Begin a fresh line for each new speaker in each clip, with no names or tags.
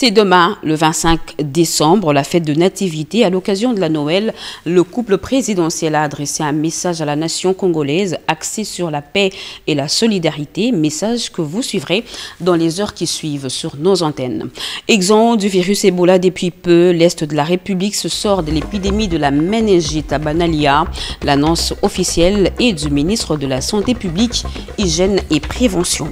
C'est demain, le 25 décembre, la fête de Nativité. À l'occasion de la Noël, le couple présidentiel a adressé un message à la nation congolaise axé sur la paix et la solidarité, message que vous suivrez dans les heures qui suivent sur nos antennes. Exempt du virus Ebola depuis peu, l'Est de la République se sort de l'épidémie de la méningite à Banalia. L'annonce officielle est du ministre de la Santé publique, Hygiène et Prévention.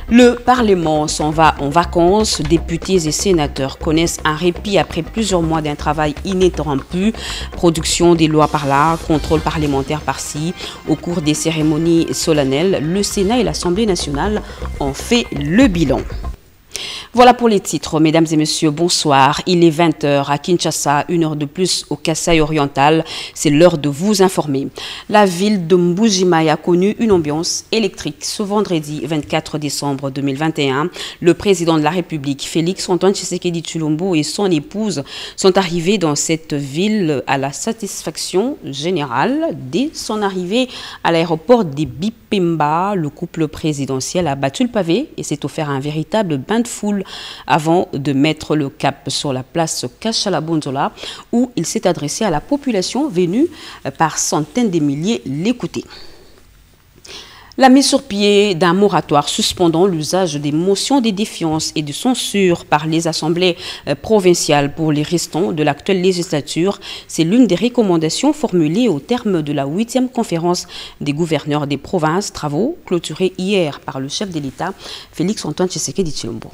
Le Parlement s'en va en vacances. Députés et sénateurs connaissent un répit après plusieurs mois d'un travail ininterrompu. Production des lois par là, contrôle parlementaire par-ci. Au cours des cérémonies solennelles, le Sénat et l'Assemblée nationale ont fait le bilan. Voilà pour les titres, mesdames et messieurs, bonsoir. Il est 20 h à Kinshasa, 1 heure de plus au Kasaï oriental. C'est l'heure de vous informer. La ville de Mbuji-Mayi a connu une ambiance électrique ce vendredi 24 décembre 2021. Le président de la République, Félix-Antoine Tshisekedi Tshilombo, et son épouse sont arrivés dans cette ville à la satisfaction générale. Dès son arrivée à l'aéroport des Bipemba, le couple présidentiel a battu le pavé et s'est offert un véritable bain de foule avant de mettre le cap sur la place Kashala-Bonzola où il s'est adressé à la population venue par centaines de milliers l'écouter. La mise sur pied d'un moratoire suspendant l'usage des motions de défiance et de censure par les assemblées provinciales pour les restants de l'actuelle législature, c'est l'une des recommandations formulées au terme de la 8e conférence des gouverneurs des provinces, travaux clôturés hier par le chef de l'État, Félix-Antoine Tshisekedi Tshilombo.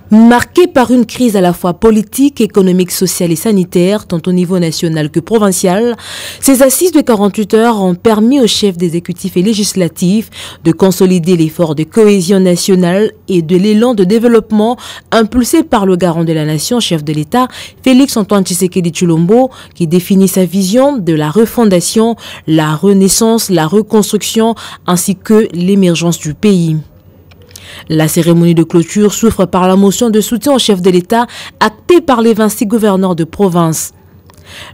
Marquée par une crise à la fois politique, économique, sociale et sanitaire, tant au niveau national que provincial, ces assises de 48 heures ont permis aux chefs d'exécutif et législatifs de consolider l'effort de cohésion nationale et de l'élan de développement impulsé par le garant de la nation, chef de l'État, Félix-Antoine Tshisekedi Tshilombo, qui définit sa vision de la refondation, la renaissance, la reconstruction ainsi que l'émergence du pays. La cérémonie de clôture s'ouvre par la motion de soutien au chef de l'État actée par les 26 gouverneurs de province.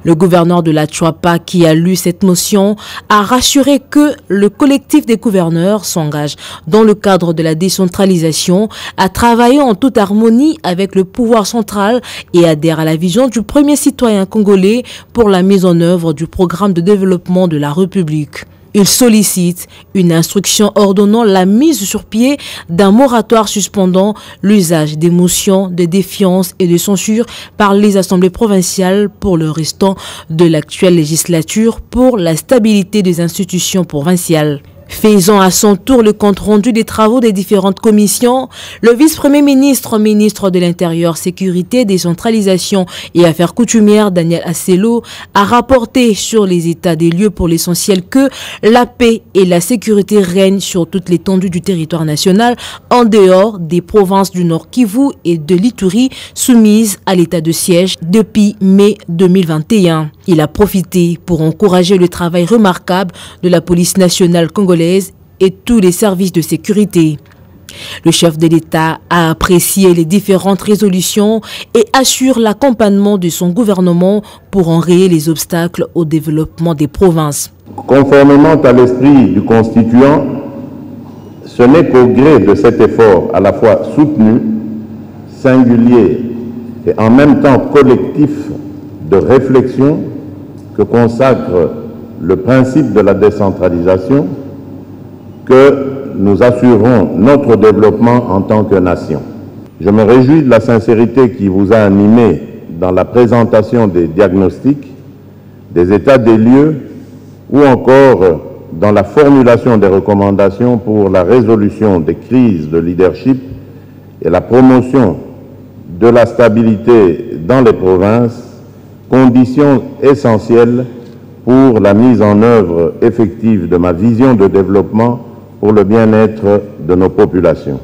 Le gouverneur de la Tchouapa, qui a lu cette motion, a rassuré que le collectif des gouverneurs s'engage dans le cadre de la décentralisation à travailler en toute harmonie avec le pouvoir central et adhère à la vision du premier citoyen congolais pour la mise en œuvre du programme de développement de la République. Il sollicite une instruction ordonnant la mise sur pied d'un moratoire suspendant l'usage des motions de défiance et de censure par les assemblées provinciales pour le restant de l'actuelle législature pour la stabilité des institutions provinciales. Faisant à son tour le compte-rendu des travaux des différentes commissions, le vice-premier ministre, ministre de l'Intérieur, Sécurité, Décentralisation et Affaires coutumières, Daniel Asselo, a rapporté sur les états des lieux pour l'essentiel que la paix et la sécurité règnent sur toute l'étendue du territoire national, en dehors des provinces du Nord Kivu et de l'Ituri, soumises à l'état de siège depuis mai 2021. Il a profité pour encourager le travail remarquable de la police nationale congolaise et tous les services de sécurité. Le chef de l'État a apprécié les différentes résolutions et assure l'accompagnement de son gouvernement pour enrayer les obstacles au développement des provinces.
Conformément à l'esprit du constituant, ce n'est qu'au gré de cet effort à la fois soutenu, singulier et en même temps collectif de réflexion que consacre le principe de la décentralisation que nous assurerons notre développement en tant que nation. Je me réjouis de la sincérité qui vous a animé dans la présentation des diagnostics, des états des lieux ou encore dans la formulation des recommandations pour la résolution des crises de leadership et la promotion de la stabilité dans les provinces, conditions essentielles pour la mise en œuvre effective de ma vision de développement pour le bien-être de nos populations.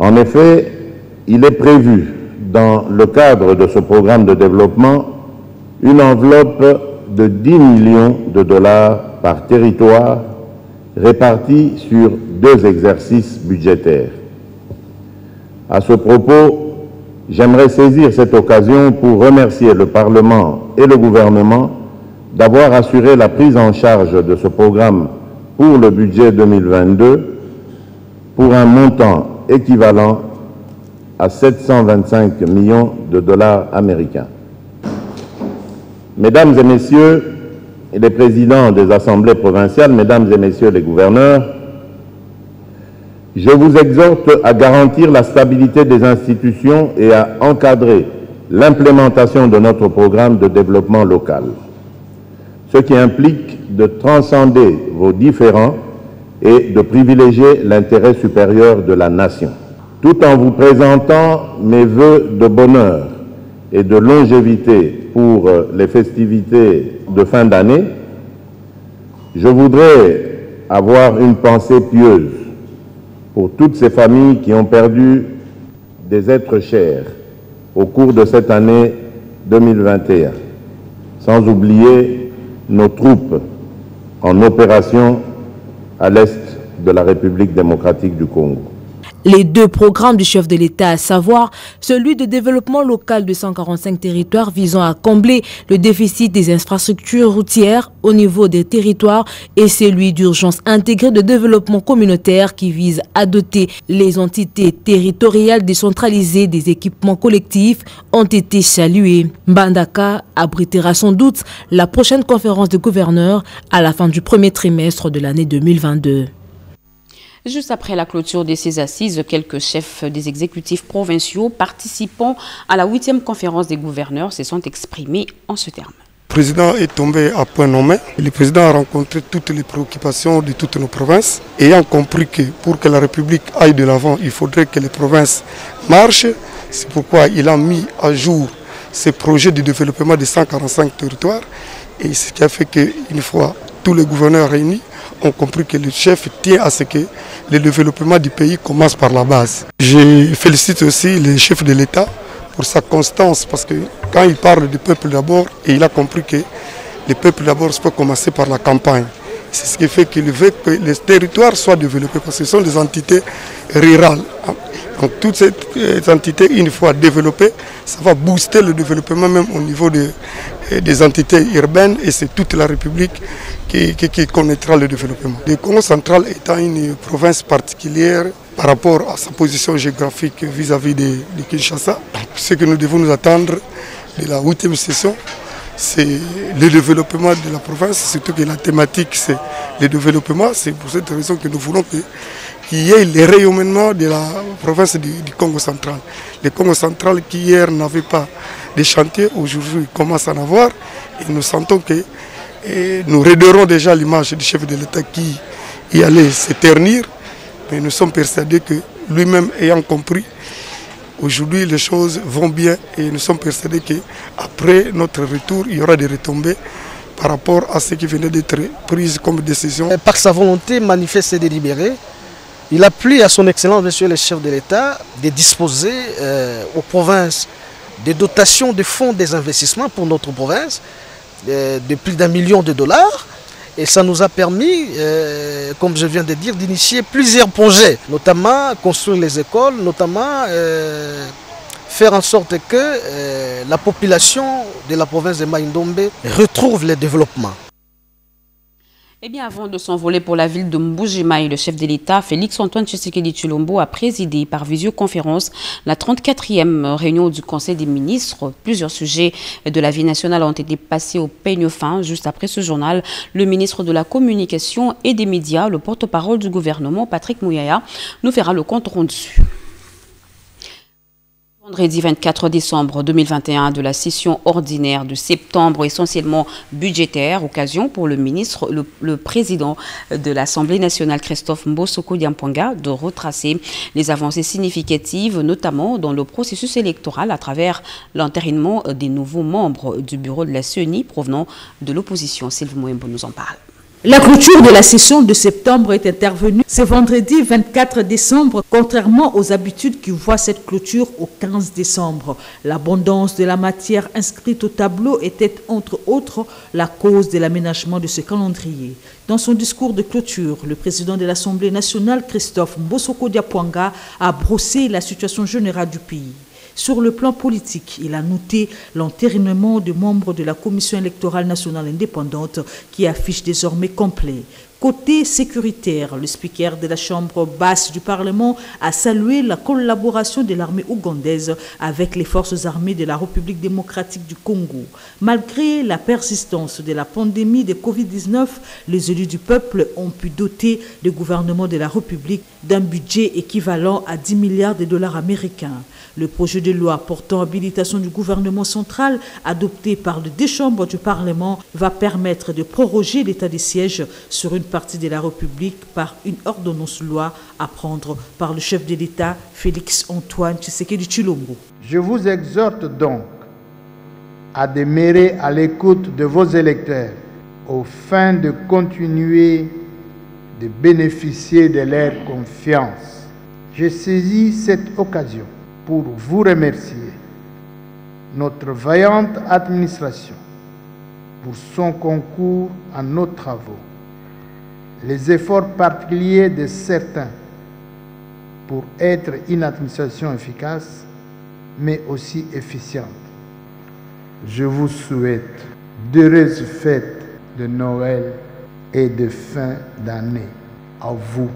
En effet, il est prévu dans le cadre de ce programme de développement une enveloppe de 10 millions de dollars par territoire répartie sur 2 exercices budgétaires. À ce propos, j'aimerais saisir cette occasion pour remercier le Parlement et le gouvernement d'avoir assuré la prise en charge de ce programme pour le budget 2022 pour un montant équivalent à 725 millions de dollars américains. Mesdames et messieurs les présidents des assemblées provinciales, mesdames et messieurs les gouverneurs, je vous exhorte à garantir la stabilité des institutions et à encadrer l'implémentation de notre programme de développement local, ce qui implique de transcender vos différends et de privilégier l'intérêt supérieur de la nation. Tout en vous présentant mes vœux de bonheur et de longévité pour les festivités de fin d'année, je voudrais avoir une pensée pieuse pour toutes ces familles qui ont perdu des êtres chers au cours de cette année 2021, sans oublier nos troupes en opération à l'est de la République démocratique du Congo.
Les deux programmes du chef de l'État, à savoir celui de développement local de 145 territoires visant à combler le déficit des infrastructures routières au niveau des territoires et celui d'urgence intégrée de développement communautaire qui vise à doter les entités territoriales décentralisées des équipements collectifs ont été salués. Mbandaka abritera sans doute la prochaine conférence de gouverneurs à la fin du premier trimestre de l'année 2022.
Juste après la clôture de ces assises, quelques chefs des exécutifs provinciaux participant à la 8e conférence des gouverneurs se sont exprimés en ce terme.
Le président est tombé à point nommé. Le président a rencontré toutes les préoccupations de toutes nos provinces, ayant compris que pour que la République aille de l'avant, il faudrait que les provinces marchent. C'est pourquoi il a mis à jour ces projets de développement de 145 territoires. Et ce qui a fait qu'une fois tous les gouverneurs réunis, ont compris que le chef tient à ce que le développement du pays commence par la base. Je félicite aussi le chef de l'État pour sa constance, parce que quand il parle du peuple d'abord, et il a compris que le peuple d'abord peut commencer par la campagne. C'est ce qui fait qu'il veut que les territoires soient développés, parce que ce sont des entités rurales. Donc toutes ces entités, une fois développées, ça va booster le développement même au niveau des entités urbaines, et c'est toute la République qui connaîtra le développement. Le Congo central étant une province particulière par rapport à sa position géographique vis-à-vis de Kinshasa, ce que nous devons nous attendre de la 8e session, c'est le développement de la province, surtout que la thématique c'est le développement. C'est pour cette raison que nous voulons qu'il y ait le rayonnement de la province du Congo central. Le Congo central qui hier n'avait pas de chantier, aujourd'hui commence à en avoir, et nous sentons que nous resterons déjà l'image du chef de l'État qui y allait se ternir, mais nous sommes persuadés que lui-même ayant compris, aujourd'hui les choses vont bien, et nous sommes persuadés qu'après notre retour, il y aura des retombées par rapport à ce qui venait d'être pris comme décision.
Par sa volonté manifeste et délibérée, il a plu à son Excellence, Monsieur le chef de l'État, de disposer aux provinces des dotations de fonds des investissements pour notre province, de plus d'1 million de dollars, et ça nous a permis, comme je viens de dire, d'initier plusieurs projets, notamment construire les écoles, notamment faire en sorte que la population de la province de Mai-Ndombe retrouve le développement.
Eh bien, avant de s'envoler pour la ville de Mbuji-Mayi, le chef de l'État, Félix-Antoine Tshisekedi Tshilombo, a présidé par visioconférence la 34e réunion du Conseil des ministres. Plusieurs sujets de la vie nationale ont été passés au peigne fin. Juste après ce journal, le ministre de la Communication et des Médias, le porte-parole du gouvernement, Patrick Mouyaya, nous fera le compte rendu. Vendredi 24 décembre 2021 de la session ordinaire de septembre essentiellement budgétaire, occasion pour le ministre, le président de l'Assemblée nationale Christophe Mbosoko Diampwanga de retracer les avancées significatives, notamment dans le processus électoral à travers l'entérinement des nouveaux membres du bureau de la CENI provenant de l'opposition. Sylvie Moembo nous en parle.
La clôture de la session de septembre est intervenue ce vendredi 24 décembre, contrairement aux habitudes qui voient cette clôture au 15 décembre. L'abondance de la matière inscrite au tableau était, entre autres, la cause de l'aménagement de ce calendrier. Dans son discours de clôture, le président de l'Assemblée nationale, Christophe Mbosoko Diampwanga, a brossé la situation générale du pays. Sur le plan politique, il a noté l'entérinement de membres de la Commission électorale nationale indépendante qui affiche désormais complet. Côté sécuritaire, le speaker de la Chambre basse du Parlement a salué la collaboration de l'armée ougandaise avec les forces armées de la République démocratique du Congo. Malgré la persistance de la pandémie de Covid-19, les élus du peuple ont pu doter le gouvernement de la République d'un budget équivalent à 10 milliards de dollars américains. Le projet de loi portant habilitation du gouvernement central, adopté par les deux chambres du Parlement, va permettre de proroger l'état de siège sur une partie de la République par une ordonnance-loi à prendre par le chef de l'État, Félix-Antoine Tshisekedi Tshilombo.
Je vous exhorte donc à demeurer à l'écoute de vos électeurs au fin de continuer de bénéficier de leur confiance. Je saisis cette occasion pour vous remercier, notre vaillante administration, pour son concours à nos travaux, les efforts particuliers de certains pour être une administration efficace, mais aussi efficiente. Je vous souhaite d'heureuses fêtes de Noël et de fin d'année à vous,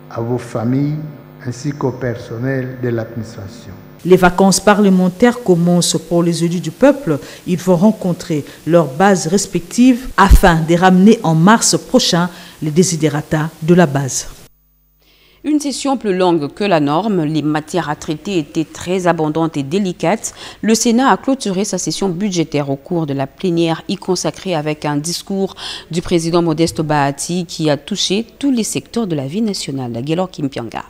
à vos familles, ainsi qu'au personnel de l'administration.
Les vacances parlementaires commencent pour les élus du peuple. Ils vont rencontrer leurs bases respectives afin de ramener en mars prochain les desiderata de la base.
Une session plus longue que la norme, les matières à traiter étaient très abondantes et délicates. Le Sénat a clôturé sa session budgétaire au cours de la plénière y consacrée avec un discours du président Modeste Bahati qui a touché tous les secteurs de la vie nationale. Guélor Kimpianga.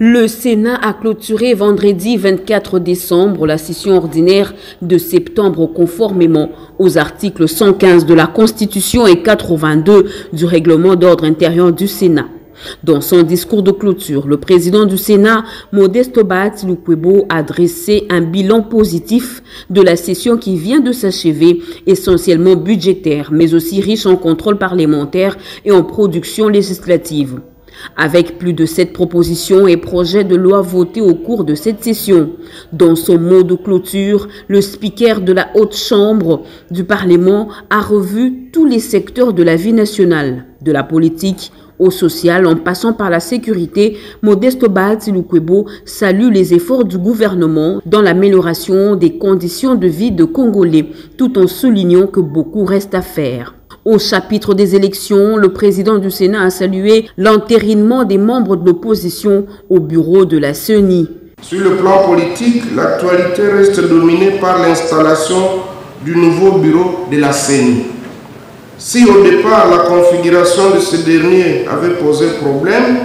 Le Sénat a clôturé vendredi 24 décembre la session ordinaire de septembre conformément aux articles 115 de la Constitution et 82 du règlement d'ordre intérieur du Sénat. Dans son discours de clôture, le président du Sénat, Modeste Bahati Lukwebo, a dressé un bilan positif de la session qui vient de s'achever, essentiellement budgétaire, mais aussi riche en contrôle parlementaire et en production législative. Avec plus de 7 propositions et projets de loi votés au cours de cette session. Dans son mot de clôture, le speaker de la Haute Chambre du Parlement a revu tous les secteurs de la vie nationale, de la politique au social en passant par la sécurité. Modeste Bahati Lukwebo salue les efforts du gouvernement dans l'amélioration des conditions de vie de Congolais, tout en soulignant que beaucoup reste à faire. Au chapitre des élections, le président du Sénat a salué l'entérinement des membres de l'opposition au bureau de la CENI.
Sur le plan politique, l'actualité reste dominée par l'installation du nouveau bureau de la CENI. Si au départ la configuration de ce dernier avait posé problème,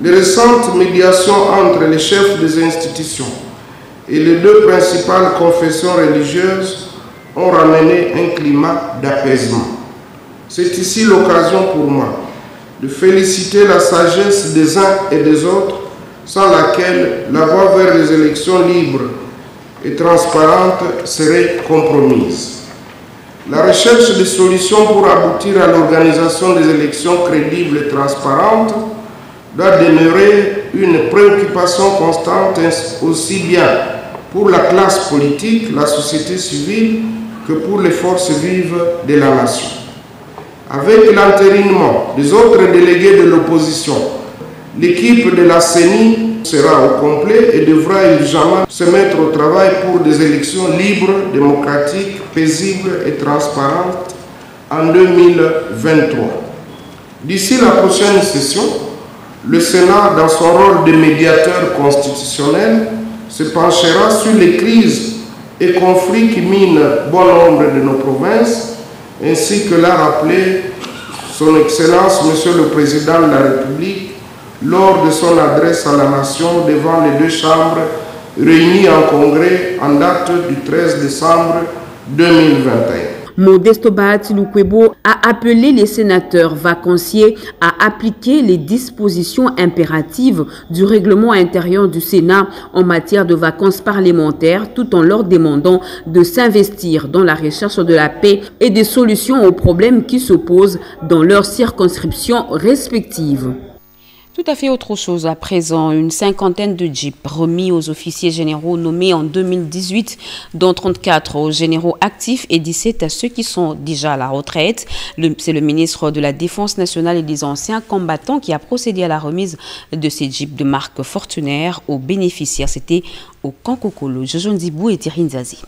les récentes médiations entre les chefs des institutions et les deux principales confessions religieuses ont ramené un climat d'apaisement. C'est ici l'occasion pour moi de féliciter la sagesse des uns et des autres, sans laquelle la voie vers les élections libres et transparentes serait compromise. La recherche de solutions pour aboutir à l'organisation des élections crédibles et transparentes doit demeurer une préoccupation constante aussi bien pour la classe politique, la société civile, que pour les forces vives de la nation. Avec l'entérinement des autres délégués de l'opposition, l'équipe de la CENI sera au complet et devra urgemment se mettre au travail pour des élections libres, démocratiques, paisibles et transparentes en 2023. D'ici la prochaine session, le Sénat, dans son rôle de médiateur constitutionnel, se penchera sur les crises et conflits qui minent bon nombre de nos provinces, ainsi que l'a rappelé son Excellence, Monsieur le Président de la République, lors de son adresse à la nation devant les deux chambres réunies en congrès en date du 13 décembre 2021.
Modeste Bahati Lukwebo a appelé les sénateurs vacanciers à appliquer les dispositions impératives du règlement intérieur du Sénat en matière de vacances parlementaires, tout en leur demandant de s'investir dans la recherche de la paix et des solutions aux problèmes qui se posent dans leurs circonscriptions respectives. Tout à fait autre chose à présent. Une cinquantaine de jeeps remis aux officiers généraux nommés en 2018, dont 34 aux généraux actifs et 17 à ceux qui sont déjà à la retraite. C'est le ministre de la Défense nationale et des anciens combattants qui a procédé à la remise de ces jeeps de marque Fortunaire aux bénéficiaires. C'était au camp Kokolo. Jojo Ndibou et Thierry Nzazi.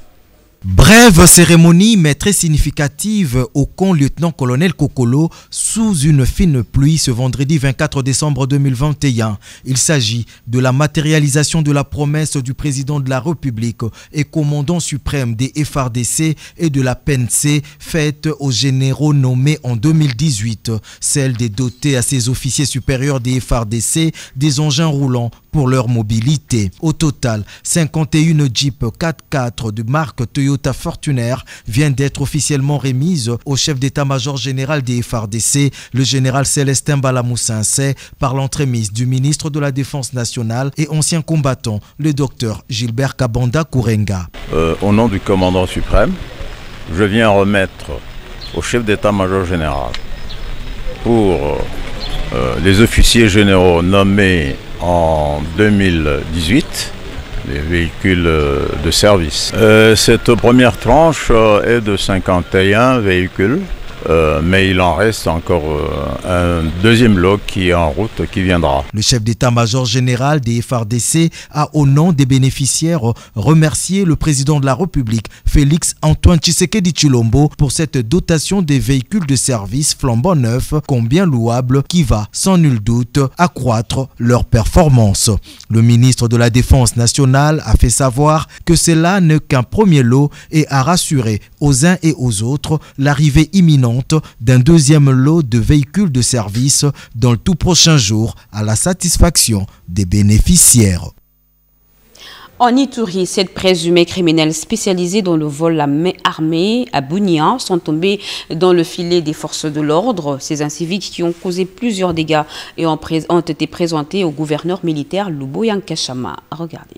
Brève cérémonie mais très significative au camp lieutenant-colonel Kokolo sous une fine pluie ce vendredi 24 décembre 2021. Il s'agit de la matérialisation de la promesse du président de la République et commandant suprême des FARDC et de la PNC faite aux généraux nommés en 2018. Celle des dotés à ses officiers supérieurs des FARDC des engins roulants pour leur mobilité. Au total, 51 Jeep 4x4 de marque Toyota Fortunaire viennent d'être officiellement remises au chef d'état-major général des FARDC, le général Célestin Balamoussinsé, par l'entremise du ministre de la Défense nationale et ancien combattant, le docteur Gilbert Kabanda Kourenga.
Au nom du commandant suprême, je viens remettre au chef d'état-major général pour les officiers généraux nommés en 2018, les véhicules de service. Cette première tranche est de 51 véhicules, mais il en reste encore un deuxième lot qui est en route, qui viendra.
Le chef d'état-major général des FARDC a, au nom des bénéficiaires, remercié le président de la République, Félix Antoine Tshisekedi Tshilombo, pour cette dotation des véhicules de service flambant neufs, combien louable, qui va, sans nul doute, accroître leur performance. Le ministre de la Défense nationale a fait savoir que cela n'est qu'un premier lot et a rassuré aux uns et aux autres l'arrivée imminente d'un deuxième lot de véhicules de service dans le tout prochain jour à la satisfaction des bénéficiaires.
En Ituri, 7 présumés criminels spécialisés dans le vol à main armée à Bunia sont tombés dans le filet des forces de l'ordre. Ces inciviques qui ont causé plusieurs dégâts et ont été présentés au gouverneur militaire Lubo Yankashama. Regardez.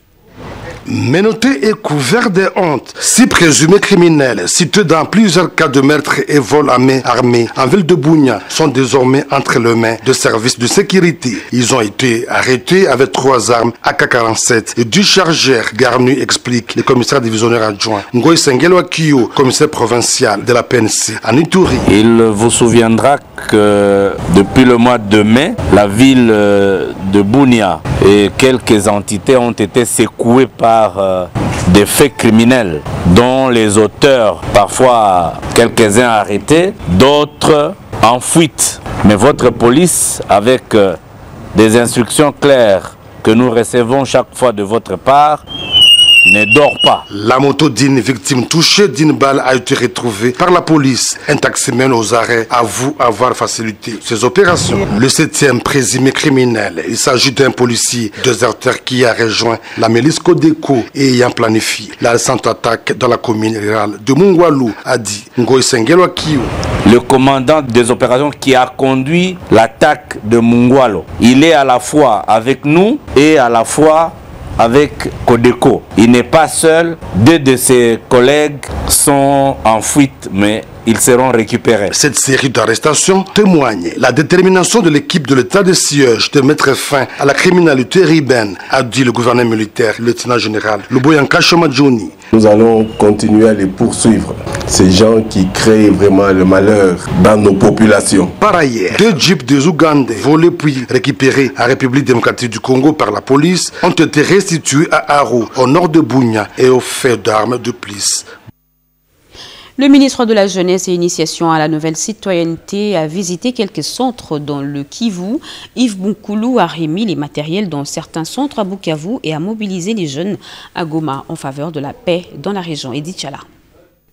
Menottés et couverts de honte, 6 présumés criminels cités dans plusieurs cas de meurtre et vol à main armée en ville de Bunia sont désormais entre les mains de services de sécurité. Ils ont été arrêtés avec 3 armes AK-47 et 2 chargeurs garnis, explique le commissaire divisionnaire adjoint Ngoy Sengelo Akio, commissaire provincial de la PNC en Ituri.
Il vous souviendra que depuis le mois de mai, la ville de Bunia et quelques entités ont été secouées par des faits criminels dont les auteurs, parfois quelques-uns arrêtés, d'autres en fuite. Mais votre police, avec des instructions claires que nous recevons chaque fois de votre part, ne dort pas.
La moto d'une victime touchée d'une balle a été retrouvée par la police. Un taximène aux arrêts avoue avoir facilité ces opérations. Le 7e présumé criminel, il s'agit d'un policier déserteur qui a rejoint la milice Codeco et ayant planifié la récente attaque dans la commune rurale de Mungwalu, a dit Ngoy Sengelo Akio.
Le commandant des opérations qui a conduit l'attaque de Mungwalu, il est à la fois avec nous et à la fois avec Codeco. Il n'est pas seul, 2 de ses collègues sont en fuite, mais ils seront récupérés.
Cette série d'arrestations témoigne la détermination de l'équipe de l'état de siège de mettre fin à la criminalité urbaine, a dit le gouverneur militaire, le lieutenant général Lubo Yankashama Johnny.
Nous allons continuer à les poursuivre, ces gens qui créent vraiment le malheur dans nos populations.
Par ailleurs, 2 jeeps des Ougandais volés puis récupérés à République démocratique du Congo par la police ont été restitués à Aro, au nord de Bunia, et au fait d'armes de police.
Le ministre de la Jeunesse et Initiation à la Nouvelle Citoyenneté a visité quelques centres dans le Kivu. Yves Bunkoulou a remis les matériels dans certains centres à Bukavu et a mobilisé les jeunes à Goma en faveur de la paix dans la région. Edith Chala.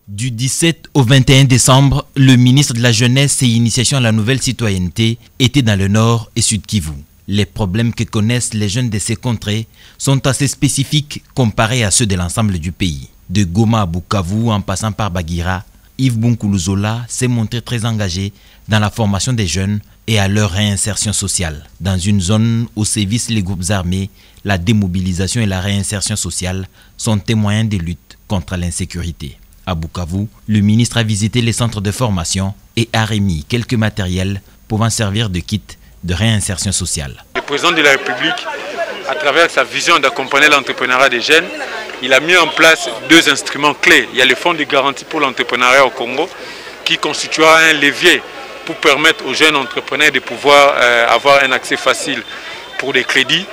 Du 17 au 21 décembre, le ministre de la Jeunesse et Initiation à la Nouvelle Citoyenneté était dans le nord et sud Kivu. Les problèmes que connaissent les jeunes de ces contrées sont assez spécifiques comparés à ceux de l'ensemble du pays. De Goma à Bukavu en passant par Bagira, Yves Bunkoulou Zola s'est montré très engagé dans la formation des jeunes et à leur réinsertion sociale. Dans une zone où sévissent les groupes armés, la démobilisation et la réinsertion sociale sont des moyens de lutte contre l'insécurité. À Bukavu, le ministre a visité les centres de formation et a remis quelques matériels pouvant servir de kit de réinsertion sociale.
Le président de la République, à travers sa vision d'accompagner l'entrepreneuriat des jeunes, il a mis en place 2 instruments clés. Il y a le fonds de garantie pour l'entrepreneuriat au Congo, qui constituera un levier pour permettre aux jeunes entrepreneurs de pouvoir avoir un accès facile pour des crédits,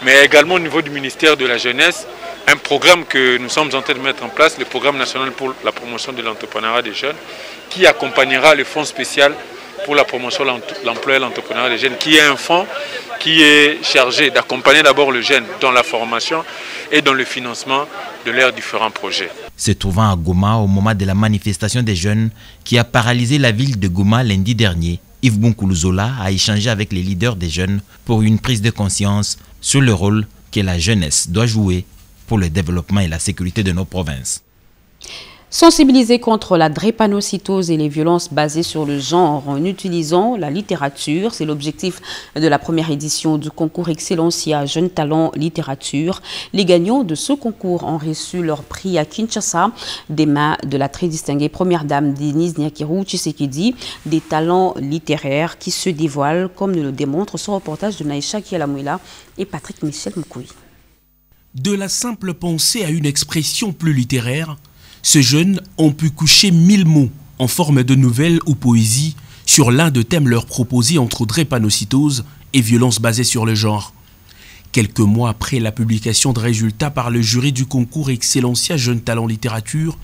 mais également au niveau du ministère de la Jeunesse, un programme que nous sommes en train de mettre en place, le programme national pour la promotion de l'entrepreneuriat des jeunes, qui accompagnera le fonds spécial pour la promotion de l'emploi et l'entrepreneuriat des jeunes, qui est un fonds qui est chargé d'accompagner d'abord le jeune dans la formation et dans le financement de leurs différents projets.
Se trouvant à Goma au moment de la manifestation des jeunes qui a paralysé la ville de Goma lundi dernier, Yves Bonkoulouzola a échangé avec les leaders des jeunes pour une prise de conscience sur le rôle que la jeunesse doit jouer pour le développement et la sécurité de nos provinces.
Sensibiliser contre la drépanocytose et les violences basées sur le genre en utilisant la littérature, c'est l'objectif de la première édition du concours Excellencia Jeunes Talents Littérature. Les gagnants de ce concours ont reçu leur prix à Kinshasa des mains de la très distinguée première dame Denise Nyakirou Tshisekedi, des talents littéraires qui se dévoilent, comme nous le démontre ce reportage de Naïcha Kialamouila et Patrick Michel Moukoui.
De la simple pensée à une expression plus littéraire, ces jeunes ont pu coucher 1000 mots en forme de nouvelles ou poésie sur l'un de thèmes leur proposés entre drépanocytose et violences basées sur le genre. Quelques mois après la publication de résultats par le jury du concours Excellencia Jeunes Talents Littérature,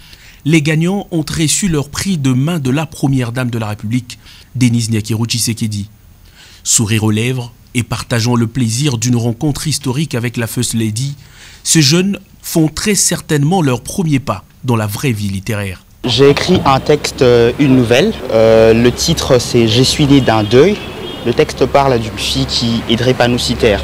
les gagnants ont reçu leur prix de main de la première dame de la République, Denise Nyakirou Tshisekedi. Sourire aux lèvres et partageant le plaisir d'une rencontre historique avec la First Lady, ces jeunes font très certainement leur premier pas dans la vraie vie littéraire.
J'ai écrit un texte, une nouvelle. Le titre c'est « Je suis né d'un deuil ». Le texte parle d'une fille qui est drépanocytaire.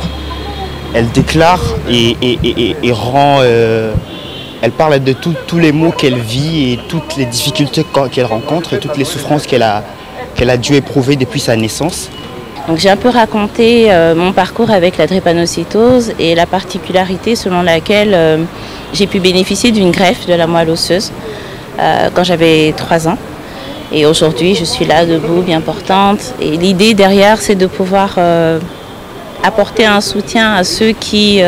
Elle déclare et rend... elle parle de tous les maux qu'elle vit et toutes les difficultés qu'elle rencontre et toutes les souffrances qu'elle a dû éprouver depuis sa naissance.
Donc j'ai un peu raconté mon parcours avec la drépanocytose et la particularité selon laquelle j'ai pu bénéficier d'une greffe de la moelle osseuse quand j'avais 3 ans. Et aujourd'hui, je suis là, debout, bien portante. Et l'idée derrière, c'est de pouvoir apporter un soutien à ceux qui,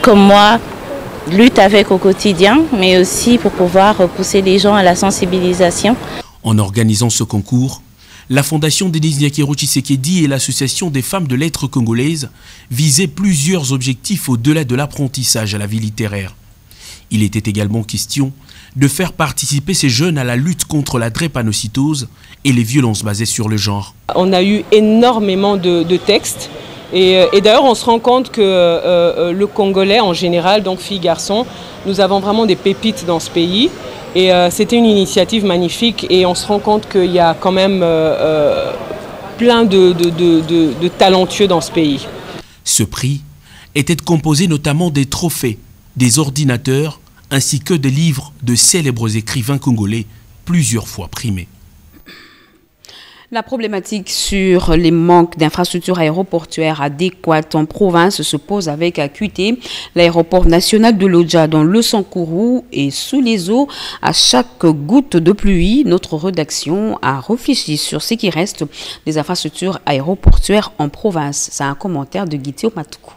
comme moi, luttent avec au quotidien, mais aussi pour pouvoir pousser les gens à la sensibilisation.
En organisant ce concours, la Fondation Denise Nyakirou Tshisekedi et l'Association des femmes de lettres congolaises visaient plusieurs objectifs au-delà de l'apprentissage à la vie littéraire. Il était également question de faire participer ces jeunes à la lutte contre la drépanocytose et les violences basées sur le genre.
On a eu énormément de textes et d'ailleurs on se rend compte que le Congolais en général, donc filles, garçons, nous avons vraiment des pépites dans ce pays. Et c'était une initiative magnifique et on se rend compte qu'il y a quand même plein de talentueux dans ce pays.
Ce prix était composé notamment des trophées, des ordinateurs ainsi que des livres de célèbres écrivains congolais plusieurs fois primés.
La problématique sur les manques d'infrastructures aéroportuaires adéquates en province se pose avec acuité. L'aéroport national de Lodja dans le Sankourou est sous les eaux à chaque goutte de pluie. Notre rédaction a réfléchi sur ce qui reste des infrastructures aéroportuaires en province. C'est un commentaire de Guitio Matoukou.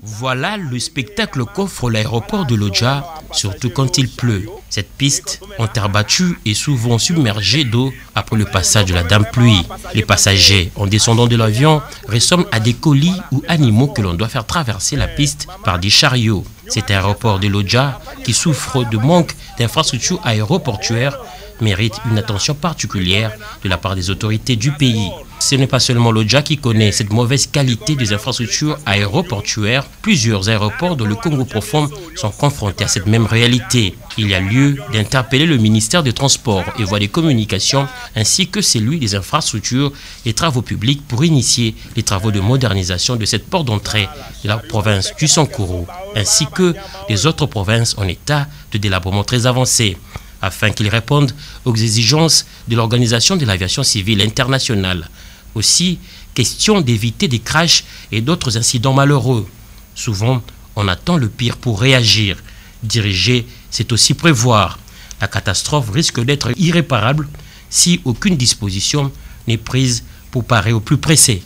Voilà le spectacle qu'offre l'aéroport de Lodja, surtout quand il pleut. Cette piste, en terre battue, est souvent submergée d'eau après le passage de la dame pluie. Les passagers, en descendant de l'avion, ressemblent à des colis ou animaux que l'on doit faire traverser la piste par des chariots. Cet aéroport de Lodja, qui souffre de manque d'infrastructures aéroportuaires, mérite une attention particulière de la part des autorités du pays. Ce n'est pas seulement Lodja qui connaît cette mauvaise qualité des infrastructures aéroportuaires. Plusieurs aéroports dans le Congo profond sont confrontés à cette même réalité. Il y a lieu d'interpeller le ministère des Transports et Voies des Communications ainsi que celui des infrastructures et travaux publics pour initier les travaux de modernisation de cette porte d'entrée de la province du Sankourou ainsi que des autres provinces en état de délabrement très avancé, afin qu'ils répondent aux exigences de l'Organisation de l'aviation civile internationale. Aussi, question d'éviter des crashs et d'autres incidents malheureux. Souvent, on attend le pire pour réagir. Diriger, c'est aussi prévoir. La catastrophe risque d'être irréparable si aucune disposition n'est prise pour parer au plus pressé.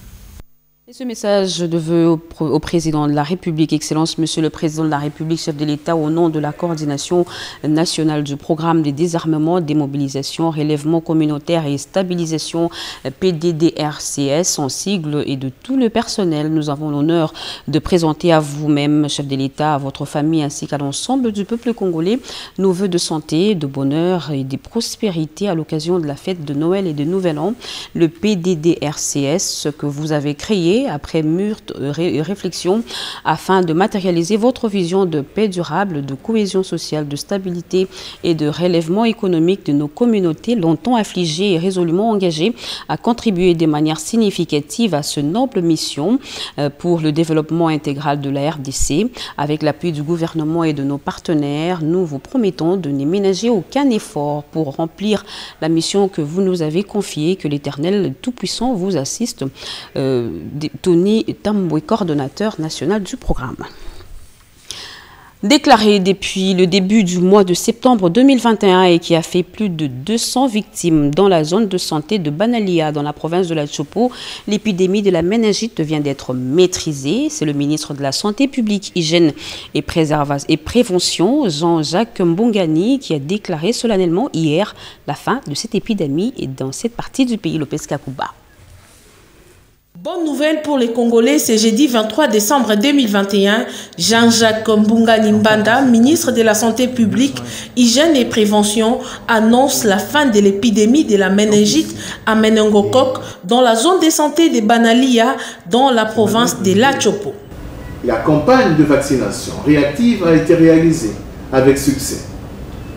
Et ce message de vœux au président de la République, Excellence, Monsieur le Président de la République, chef de l'État, au nom de la coordination nationale du programme de désarmement, démobilisation, relèvement communautaire et stabilisation PDDRCS en sigle et de tout le personnel, nous avons l'honneur de présenter à vous-même, chef de l'État, à votre famille ainsi qu'à l'ensemble du peuple congolais nos vœux de santé, de bonheur et de prospérité à l'occasion de la fête de Noël et de Nouvel An. Le PDDRCS que vous avez créé après mûre réflexion afin de matérialiser votre vision de paix durable, de cohésion sociale, de stabilité et de relèvement économique de nos communautés longtemps affligées et résolument engagées à contribuer de manière significative à ce noble mission pour le développement intégral de la RDC. Avec l'appui du gouvernement et de nos partenaires, nous vous promettons de ne ménager aucun effort pour remplir la mission que vous nous avez confiée. Que l'Éternel Tout-Puissant vous assiste. Tony Tamboué, coordonnateur national du programme. Déclaré depuis le début du mois de septembre 2021 et qui a fait plus de 200 victimes dans la zone de santé de Banalia dans la province de la Chopo, l'épidémie de la méningite vient d'être maîtrisée. C'est le ministre de la Santé publique, Hygiène et Prévention, Jean-Jacques Mbongani, qui a déclaré solennellement hier la fin de cette épidémie dans cette partie du pays, Lopez Kakouba.
Bonne nouvelle pour les Congolais, c'est jeudi 23 décembre 2021. Jean-Jacques Mbongani Mbanda, ministre de la Santé publique, Hygiène et Prévention, annonce la fin de l'épidémie de la méningite à méningocoque dans la zone de santé de Banalia, dans la province de La Chopo.
La campagne de vaccination réactive a été réalisée avec succès.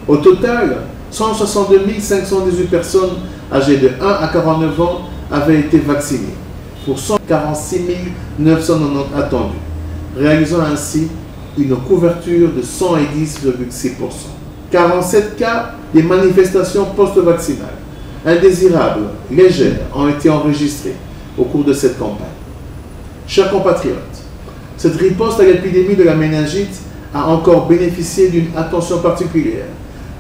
Au total, 162 518 personnes âgées de 1 à 49 ans avaient été vaccinées, pour 146 990 attendus, réalisant ainsi une couverture de 110,6%. 47 cas de manifestations post-vaccinales indésirables, légères, ont été enregistrés au cours de cette campagne. Chers compatriotes, cette riposte à l'épidémie de la méningite a encore bénéficié d'une attention particulière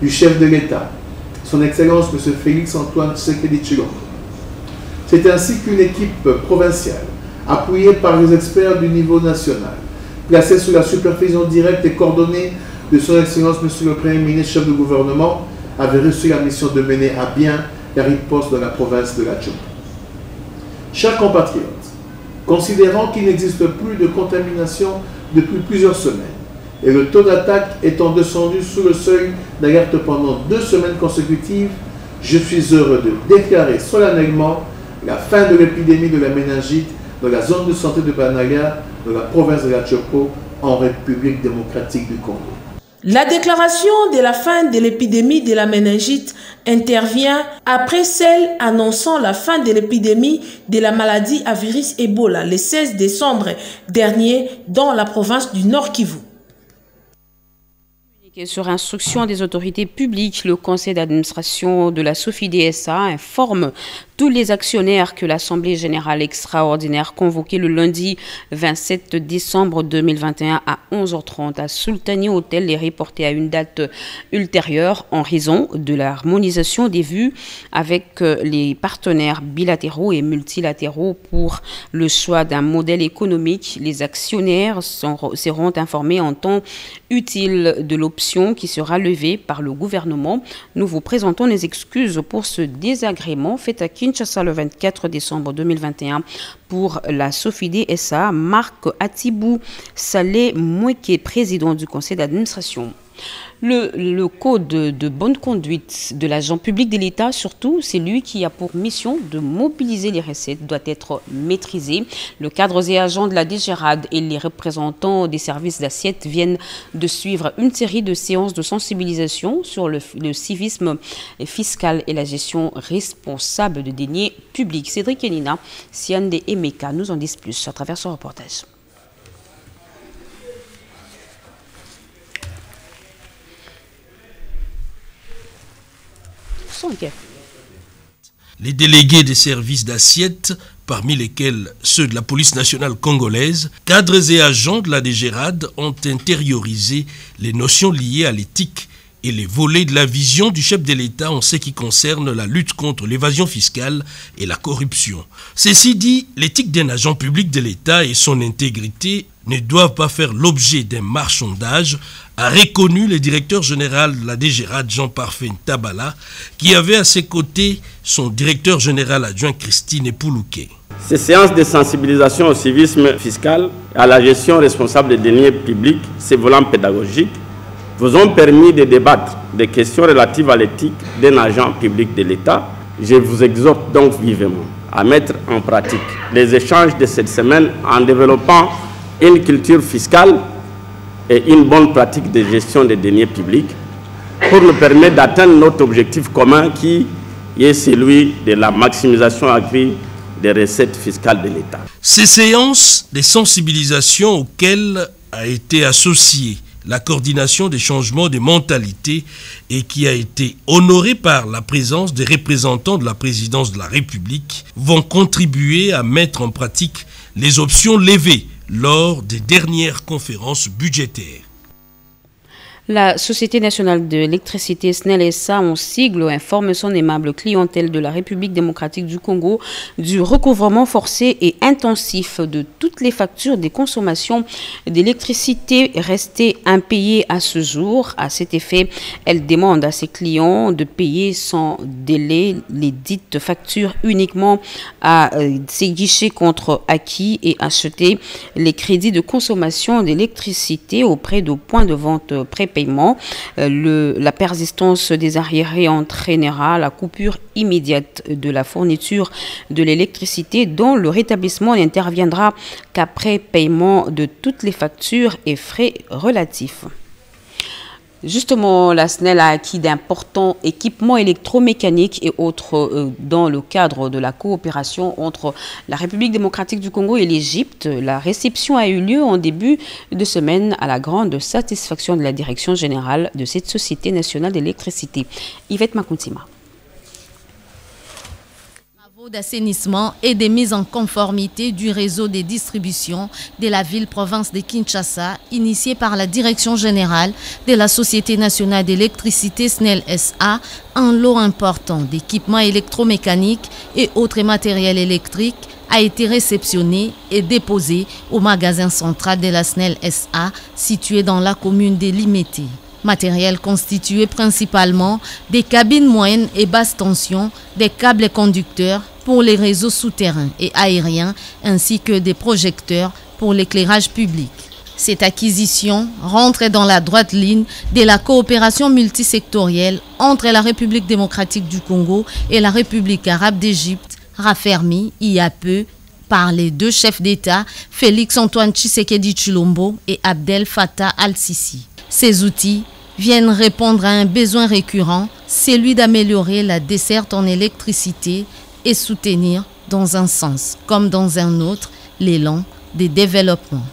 du chef de l'État, son Excellence M. Félix-Antoine Tshisekedi Tshilombo. C'est ainsi qu'une équipe provinciale, appuyée par les experts du niveau national, placée sous la supervision directe et coordonnée de son Excellence M. le Premier ministre, chef de gouvernement, avait reçu la mission de mener à bien la riposte dans la province de La Chopo. Chers compatriotes, considérant qu'il n'existe plus de contamination depuis plusieurs semaines et le taux d'attaque étant descendu sous le seuil d'alerte pendant 2 semaines consécutives, je suis heureux de déclarer solennellement la fin de l'épidémie de la méningite dans la zone de santé de Banalia, dans la province de La Chopo, en République démocratique du Congo.
La déclaration de la fin de l'épidémie de la méningite intervient après celle annonçant la fin de l'épidémie de la maladie à virus Ebola le 16 décembre dernier dans la province du Nord Kivu.
Sur instruction des autorités publiques, le conseil d'administration de la SOFIDSA informe tous les actionnaires que l'Assemblée générale extraordinaire convoquée le lundi 27 décembre 2021 à 11h30 à Sultani Hotel est reportée à une date ultérieure en raison de l'harmonisation des vues avec les partenaires bilatéraux et multilatéraux pour le choix d'un modèle économique. Les actionnaires seront informés en temps utile de l'option qui sera levée par le gouvernement. Nous vous présentons les excuses pour ce désagrément fait à Kinshasa le 24 décembre 2021 pour la SOFIDSA. Marc Atibou Salé Moueke, président du conseil d'administration. Le code de bonne conduite de l'agent public de l'État, surtout, c'est lui qui a pour mission de mobiliser les recettes, doit être maîtrisé. Le cadre et agent de la DGRAD et les représentants des services d'assiette viennent de suivre une série de séances de sensibilisation sur le civisme fiscal et la gestion responsable de deniers publics. Cédric Enina, Siande et Meka nous en disent plus à travers ce reportage.
Les délégués des services d'assiette, parmi lesquels ceux de la police nationale congolaise, cadres et agents de la DGRAD ont intériorisé les notions liées à l'éthique et les volets de la vision du chef de l'État en ce qui concerne la lutte contre l'évasion fiscale et la corruption. Ceci dit, l'éthique d'un agent public de l'État et son intégrité ne doivent pas faire l'objet d'un marchandage, a reconnu le directeur général de la DGRAD, Jean-Parfait Tabala, qui avait à ses côtés son directeur général adjoint Christine Epoulouké.
Ces séances de sensibilisation au civisme fiscal et à la gestion responsable des deniers publics, ces volants pédagogiques, vous ont permis de débattre des questions relatives à l'éthique d'un agent public de l'État. Je vous exhorte donc vivement à mettre en pratique les échanges de cette semaine en développant une culture fiscale et une bonne pratique de gestion des deniers publics pour nous permettre d'atteindre notre objectif commun qui est celui de la maximisation accrue des recettes fiscales de l'État.
Ces séances de sensibilisation auxquelles a été associée la coordination des changements de mentalité et qui a été honorée par la présence des représentants de la présidence de la République vont contribuer à mettre en pratique les options levées lors des dernières conférences budgétaires.
La Société nationale de l'électricité SNEL SA, en sigle, informe son aimable clientèle de la République démocratique du Congo du recouvrement forcé et intensif de toutes les factures des consommations d'électricité restées impayées à ce jour. À cet effet, elle demande à ses clients de payer sans délai les dites factures uniquement à ses guichets contre acquis et acheter les crédits de consommation d'électricité auprès de points de vente prépayés. La persistance des arriérés entraînera la coupure immédiate de la fourniture de l'électricité dont le rétablissement n'interviendra qu'après paiement de toutes les factures et frais relatifs. Justement, la SNEL a acquis d'importants équipements électromécaniques et autres dans le cadre de la coopération entre la République démocratique du Congo et l'Égypte. La réception a eu lieu en début de semaine à la grande satisfaction de la direction générale de cette Société nationale d'électricité. Yvette Makuntima.
D'assainissement et de mise en conformité du réseau de distribution de la ville-province de Kinshasa, initié par la Direction générale de la Société nationale d'électricité SNEL SA, un lot important d'équipements électromécaniques et autres matériels électriques a été réceptionné et déposé au magasin central de la SNEL SA, situé dans la commune de Limete. Matériel constitué principalement des cabines moyennes et basse tension, des câbles conducteurs pour les réseaux souterrains et aériens, ainsi que des projecteurs pour l'éclairage public. Cette acquisition rentre dans la droite ligne de la coopération multisectorielle entre la République démocratique du Congo et la République arabe d'Égypte, raffermie il y a peu par les deux chefs d'État, Félix-Antoine Tshisekedi Tshilombo et Abdel Fattah al-Sisi. Ces outils viennent répondre à un besoin récurrent, celui d'améliorer la desserte en électricité et soutenir dans un sens comme dans un autre l'élan des développements.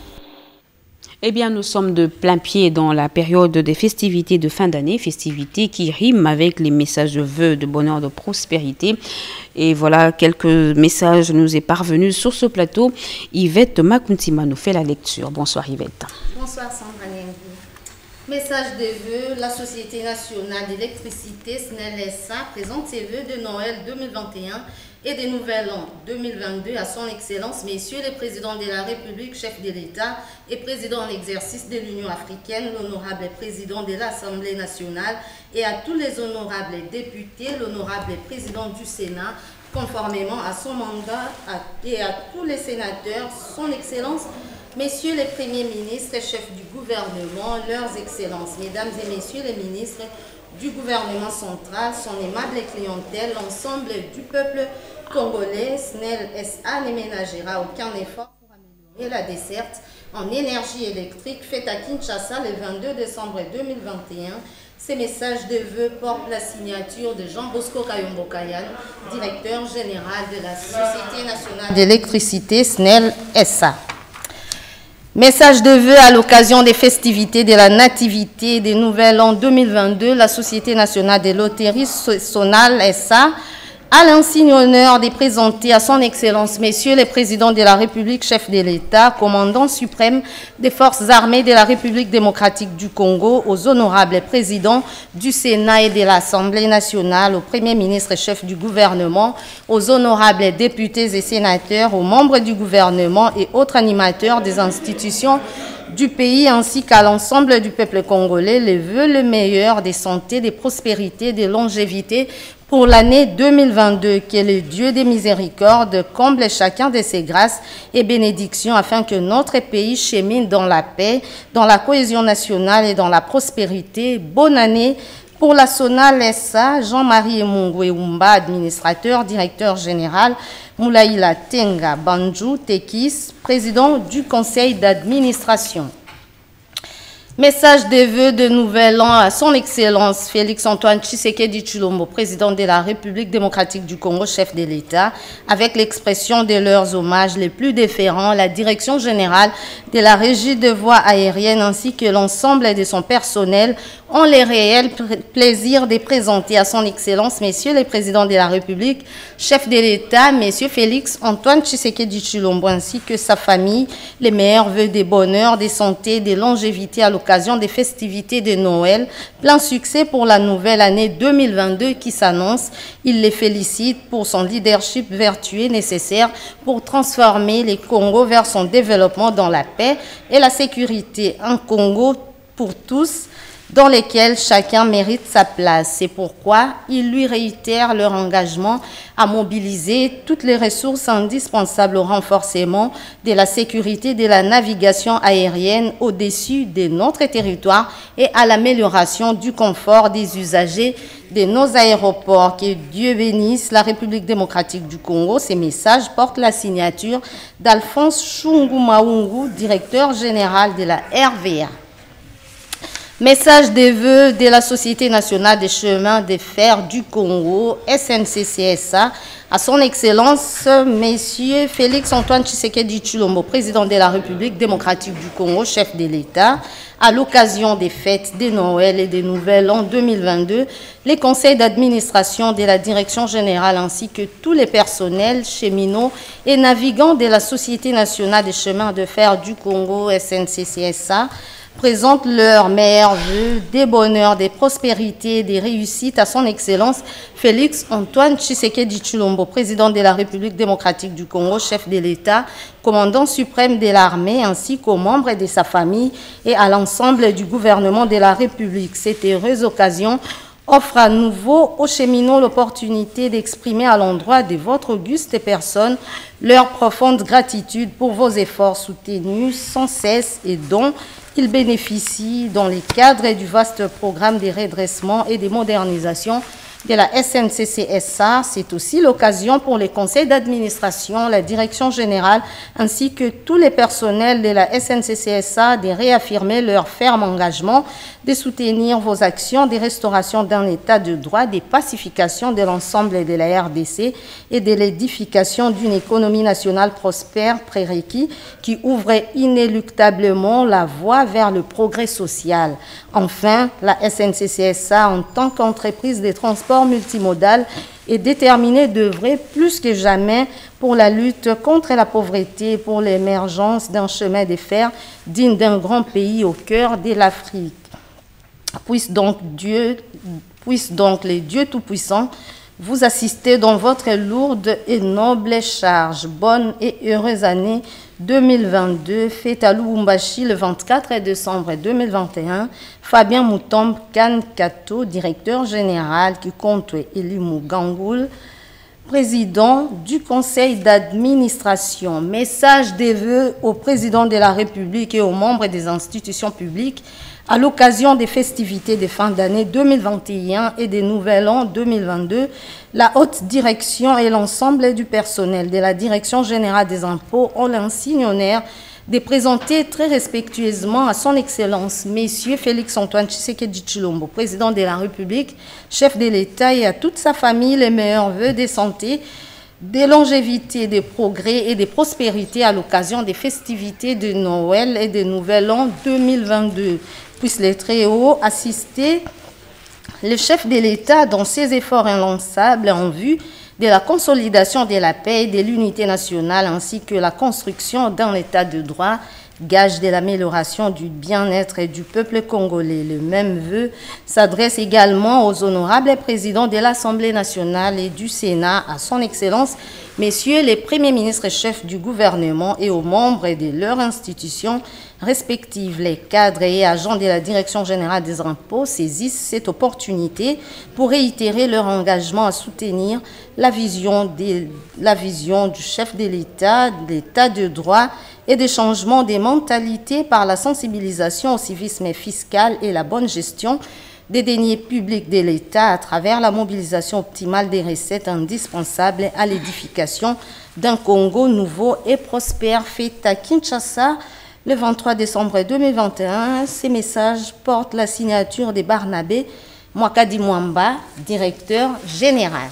Eh bien, nous sommes de plein pied dans la période des festivités de fin d'année, festivités qui riment avec les messages de vœux de bonheur, de prospérité. Et voilà, quelques messages nous est parvenus sur ce plateau. Yvette Makuntima nous fait la lecture. Bonsoir Yvette.
Bonsoir Sandra Niengi. Message de vœux, la Société nationale d'électricité SNEL SA présente ses vœux de Noël 2021 et de Nouvel An 2022 à son Excellence, Messieurs les Présidents de la République, chef de l'État et Président en exercice de l'Union africaine, l'honorable Président de l'Assemblée nationale et à tous les honorables députés, l'honorable Président du Sénat, conformément à son mandat et à tous les sénateurs, son Excellence, Messieurs les Premiers ministres et chefs du gouvernement, leurs excellences, Mesdames et Messieurs les ministres du gouvernement central, son aimable clientèle, l'ensemble du peuple congolais, SNEL SA ne ménagera aucun effort pour améliorer la desserte en énergie électrique faite à Kinshasa le 22 décembre 2021. Ces messages de vœux portent la signature de Jean Bosco Kayombo Kayan, directeur général de la Société nationale d'électricité SNEL SA. Message de vœux à l'occasion des festivités de la Nativité des Nouvel An 2022, la Société nationale des loteries Sonal SA A l'insigne honneur de présenter à son Excellence, Messieurs les Présidents de la République, chef de l'État, commandant suprême des Forces armées de la République démocratique du Congo, aux honorables présidents du Sénat et de l'Assemblée nationale, au Premier ministre et chef du gouvernement, aux honorables députés et sénateurs, aux membres du gouvernement et autres animateurs des institutions du pays ainsi qu'à l'ensemble du peuple congolais, les vœux le meilleur des santé, des prospérités, des longévités pour l'année 2022, que le Dieu des miséricordes comble chacun de ses grâces et bénédictions afin que notre pays chemine dans la paix, dans la cohésion nationale et dans la prospérité. Bonne année pour la SONA SA, Jean-Marie Mungwe Umba, administrateur, directeur général, Moulaïla Tenga Banjou Tekis, président du conseil d'administration. Message de vœux de nouvel an à son Excellence Félix-Antoine Tshisekedi Tshilombo, président de la République démocratique du Congo, chef de l'État, avec l'expression de leurs hommages les plus déférents, la direction générale de la régie de voies aériennes ainsi que l'ensemble de son personnel ont le réel plaisir de présenter à son Excellence, Messieurs les Présidents de la République, chef de l'État, Messieurs Félix-Antoine Tshisekedi Tshilombo ainsi que sa famille, les meilleurs vœux de bonheur, de santé, de longévité à l'occasion des festivités de Noël. Plein succès pour la nouvelle année 2022 qui s'annonce. Il les félicite pour son leadership vertueux nécessaire pour transformer les Congo vers son développement dans la paix et la sécurité. Un Congo pour tous, dans lesquels chacun mérite sa place. C'est pourquoi ils lui réitèrent leur engagement à mobiliser toutes les ressources indispensables au renforcement de la sécurité de la navigation aérienne au-dessus de notre territoire et à l'amélioration du confort des usagers de nos aéroports. Que Dieu bénisse la République démocratique du Congo. Ces messages portent la signature d'Alphonse Chungu Maungu, directeur général de la RVA. Message des vœux de la Société nationale des chemins de fer du Congo, SNCC-SA, à son Excellence, Messieurs Félix-Antoine Tshisekedi Tshilombo, président de la République démocratique du Congo, chef de l'État, à l'occasion des fêtes de Noël et des Nouvel An 2022, les conseils d'administration de la direction générale ainsi que tous les personnels, cheminots et navigants de la Société nationale des chemins de fer du Congo, SNCC-SA, présentent leurs meilleurs vœux, des bonheurs, des prospérités, des réussites à son Excellence Félix-Antoine Tshisekedi Tshilombo, président de la République démocratique du Congo, chef de l'État, commandant suprême de l'armée, ainsi qu'aux membres de sa famille et à l'ensemble du gouvernement de la République. Cette heureuse occasion offre à nouveau aux cheminots l'opportunité d'exprimer à l'endroit de votre auguste personne leur profonde gratitude pour vos efforts soutenus sans cesse et dont ils bénéficient dans le cadre du vaste programme de redressement et de modernisation de la SNCC-SA. C'est aussi l'occasion pour les conseils d'administration, la direction générale, ainsi que tous les personnels de la SNCC-SA de réaffirmer leur ferme engagement de soutenir vos actions de restauration d'un état de droit, de pacification de l'ensemble de la RDC et de l'édification d'une économie nationale prospère prérequis qui ouvre inéluctablement la voie vers le progrès social. Enfin, la SNCC-SA, en tant qu'entreprise de transport multimodal, est déterminée d'œuvrer plus que jamais pour la lutte contre la pauvreté et pour l'émergence d'un chemin de fer digne d'un grand pays au cœur de l'Afrique. Puisse donc les dieux tout-puissants vous assister dans votre lourde et noble charge. Bonne et heureuse année 2022, fête à Lubumbashi le 24 décembre 2021. Fabien Moutombe Kan Kato, directeur général, qui compte Elimu Gangoul, président du conseil d'administration. Message des vœux au président de la République et aux membres des institutions publiques à l'occasion des festivités de fin d'année 2021 et des Nouvel An 2022, la haute direction et l'ensemble du personnel de la Direction générale des impôts ont l'insigne honneur de présenter très respectueusement à son Excellence, Messieurs Félix-Antoine Tshisekedi Tshilombo, président de la République, chef de l'État, et à toute sa famille les meilleurs vœux de santé, de longévité, de progrès et de prospérité à l'occasion des festivités de Noël et de Nouvel An 2022. Puisse les Très-Hauts assister le chef de l'État dans ses efforts inlançables en vue de la consolidation de la paix et de l'unité nationale ainsi que la construction d'un état de droit, gage de l'amélioration du bien-être du peuple congolais. Le même vœu s'adresse également aux honorables présidents de l'Assemblée nationale et du Sénat, à son Excellence, messieurs les premiers ministres chefs du gouvernement et aux membres de leurs institutions respectives. Les cadres et agents de la Direction générale des impôts saisissent cette opportunité pour réitérer leur engagement à soutenir la vision du chef de l'État, de l'État de droit et des changements des mentalités par la sensibilisation au civisme fiscal et la bonne gestion des deniers publics de l'État à travers la mobilisation optimale des recettes indispensables à l'édification d'un Congo nouveau et prospère. Fait à Kinshasa le 23 décembre 2021. Ces messages portent la signature de Barnabé Mwakadi Mwamba, directeur général.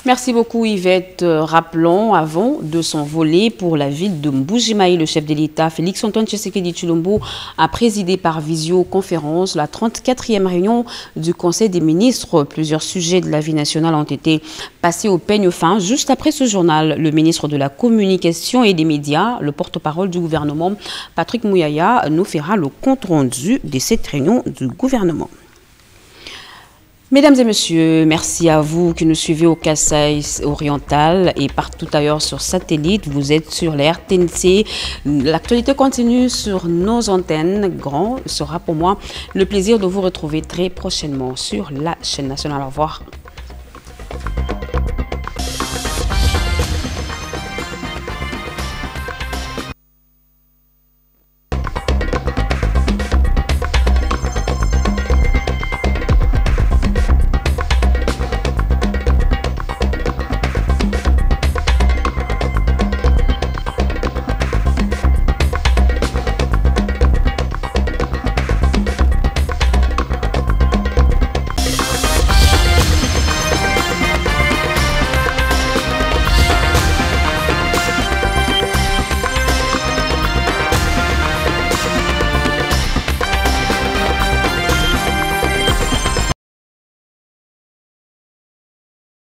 Merci beaucoup Yvette. Rappelons avant de s'envoler pour la ville de Mbujimayi, le chef de l'État Félix Antoine Tshisekedi Tshilombo a présidé par visioconférence la 34e réunion du Conseil des ministres. Plusieurs sujets de la vie nationale ont été passés au peigne fin. Juste après ce journal, le ministre de la Communication et des Médias, le porte-parole du gouvernement Patrick Mouyaya, nous fera le compte-rendu de cette réunion du gouvernement. Mesdames et messieurs, merci à vous qui nous suivez au Kasaï oriental et partout ailleurs sur satellite. Vous êtes sur la RTNC. L'actualité continue sur nos antennes. Grand sera pour moi le plaisir de vous retrouver très prochainement sur la chaîne nationale. Au revoir.